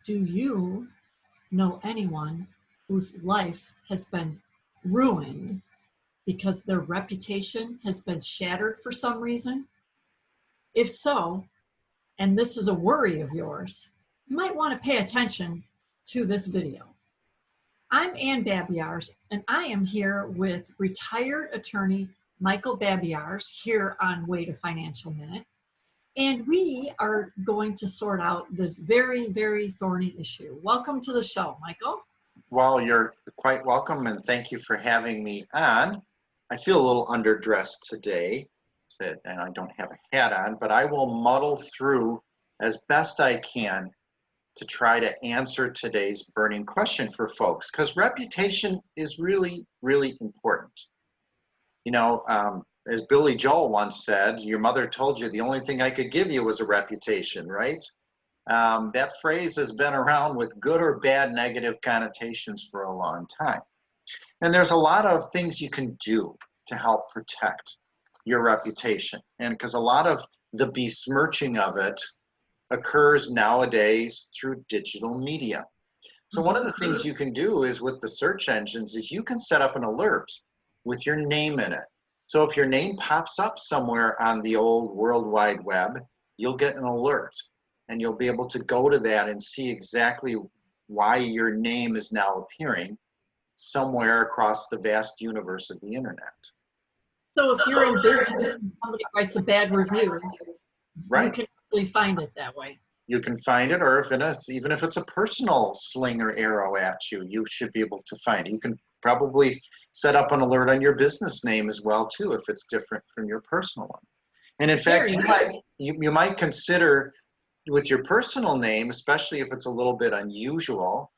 Do you know anyone whose life has been ruined because their reputation has been shattered for some reason? If so, and this is a worry of yours, you might want to pay attention to this video. I'm Ann Babiars, and I am here with retired attorney Michael Babiars here on Way to Financial Minute. And we are going to sort out this very, very thorny issue. Welcome to the show, Michael. Well, you're quite welcome, and thank you for having me on. I feel a little underdressed today, and I don't have a hat on, but I will muddle through as best I can to try to answer today's burning question for folks, because reputation is really, really important. You know, as Billy Joel once said, your mother told you the only thing I could give you was a reputation, right? That phrase has been around with good or bad negative connotations for a long time. And there's a lot of things you can do to help protect your reputation. And because a lot of the besmirching of it occurs nowadays through digital media. So one of the things you can do is with the search engines is you can set up an alert with your name in it. So if your name pops up somewhere on the old World Wide Web, you'll get an alert and you'll be able to go to that and see exactly why your name is now appearing somewhere across the vast universe of the internet. So if you're in business and somebody writes a bad review, right, you can really find it that way. You can find it, or even if it's a personal sling or arrow at you, you should be able to find it. You can probably set up an alert on your business name as well too, if it's different from your personal one. And in fact, you might consider with your personal name, especially if it's a little bit unusual,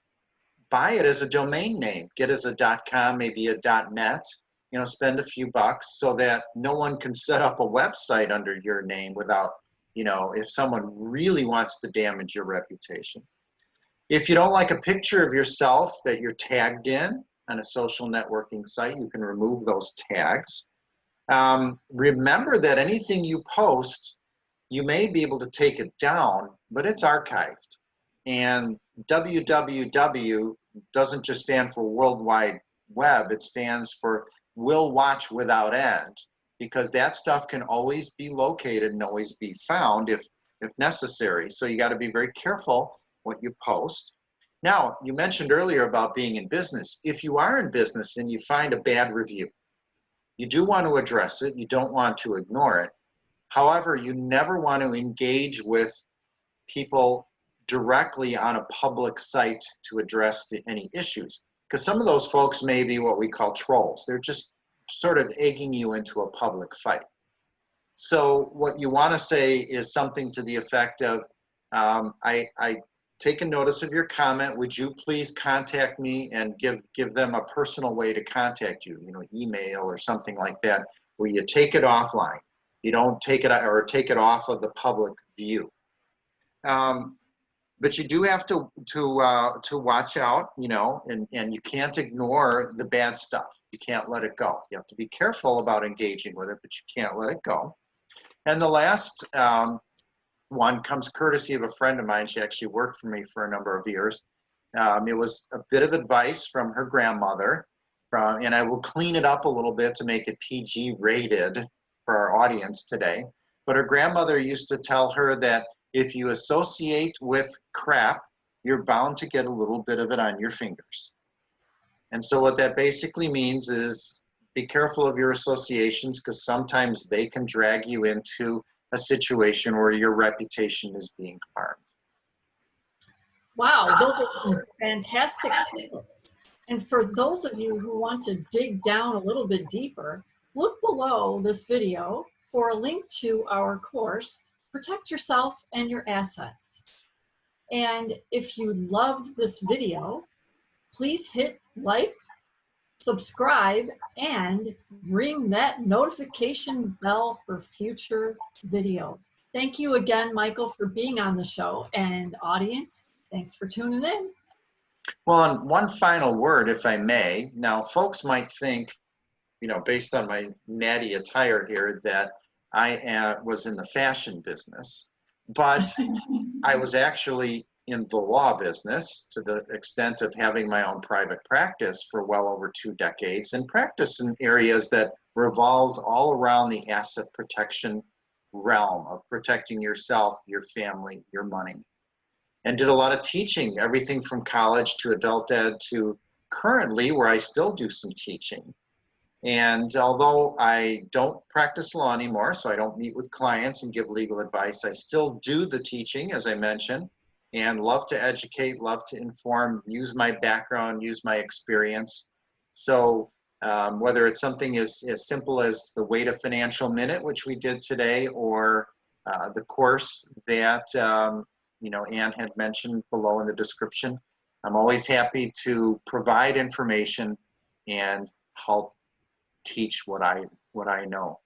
buy it as a domain name. Get as a .com, maybe a .net. You know, spend a few bucks so that no one can set up a website under your name without, you know, if someone really wants to damage your reputation. If you don't like a picture of yourself that you're tagged in on a social networking site, you can remove those tags. Remember that anything you post, you may be able to take it down, but it's archived. And www doesn't just stand for World Wide Web, it stands for will watch without end, because that stuff can always be located and always be found if necessary. So you got to be very careful what you post. Now, you mentioned earlier about being in business. If you are in business and you find a bad review, you do want to address it. You don't want to ignore it. However, you never want to engage with people directly on a public site to address any issues, because some of those folks may be what we call trolls. They're just sort of egging you into a public fight. So what you want to say is something to the effect of, I taken notice of your comment. Would you please contact me and give them a personal way to contact you, you know, email or something like that, where you take it offline. You don't take it or take it off of the public view. But you do have to watch out, you know, and you can't ignore the bad stuff. You can't let it go. You have to be careful about engaging with it, but you can't let it go. And the last one comes courtesy of a friend of mine. She actually worked for me for a number of years. It was a bit of advice from her grandmother, and I will clean it up a little bit to make it PG rated for our audience today. But her grandmother used to tell her that if you associate with crap, you're bound to get a little bit of it on your fingers. And so what that basically means is be careful of your associations, because sometimes they can drag you into a situation where your reputation is being harmed. Wow, those are some fantastic tips. And for those of you who want to dig down a little bit deeper, look below this video for a link to our course, Protect Yourself and Your Assets. And if you loved this video, please hit like, subscribe, and ring that notification bell for future videos. Thank you again, Michael, for being on the show, and audience, thanks for tuning in. Well, and one final word, if I may. Now, folks might think, you know, based on my natty attire here, that I was in the fashion business, but I was actually in the law business to the extent of having my own private practice for well over 2 decades, and practice in areas that revolved all around the asset protection realm of protecting yourself, your family, your money. And did a lot of teaching, everything from college to adult ed to currently where I still do some teaching. And although I don't practice law anymore, so I don't meet with clients and give legal advice, I still do the teaching, as I mentioned, and love to educate, love to inform, use my background, use my experience. So whether it's something as simple as the Way to Financial Minute, which we did today, or the course that Ann had mentioned below in the description, I'm always happy to provide information and help teach what I know.